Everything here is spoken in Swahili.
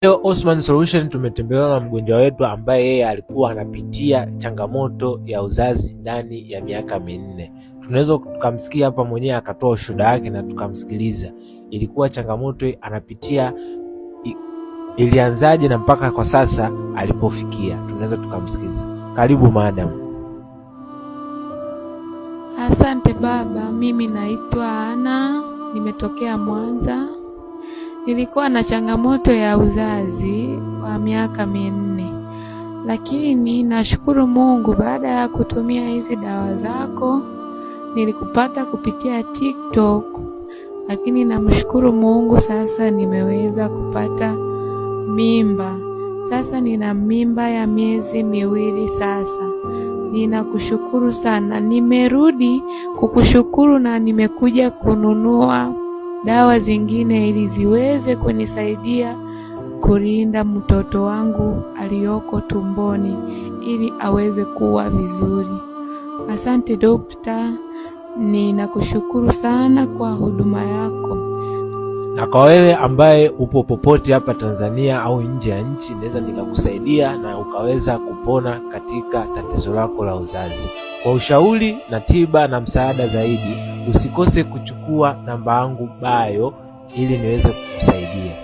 Leo Osman Solution tumetembelewa na mgonjwa wetu ambaye yeye alikuwa anapitia changamoto ya uzazi ndani ya miaka 4. Tunaweza tukamsikia hapa mwenyewe akatoa ushuhuda wake na tukamsikiliza. Ilikuwa changamoto anapitia ilianzaje na mpaka kwa sasa alipofikia. Tunaweza tukamsikiliza. Karibu madam. Asante baba, mimi naitwa Ana, nimetokea Mwanza. Nilikuwa na changamoto ya uzazi wa miaka 4. Lakini nashukuru Mungu, baada ya kutumia hizi dawa zako nilikupata kupitia TikTok. Lakini namshukuru Mungu, sasa nimeweza kupata mimba. Sasa nina mimba ya miezi 2 sasa. Ninakushukuru sana. Nimerudi kukushukuru na nimekuja kununua dawa zingine ili ziweze kunisaidia kulinda mtoto wangu aliyoko tumboni ili aweze kuwa vizuri. Asante dokta, ninakushukuru sana kwa huduma yako. Na kwa wewe ambaye upo popote hapa Tanzania au nje ya nchi, naweza nikakusaidia na ukaweza kupona katika tatizo lako la uzazi. Kwa ushauri na tiba na msaada zaidi, usikose kuchukua namba yangu bio ili niweze kukusaidia.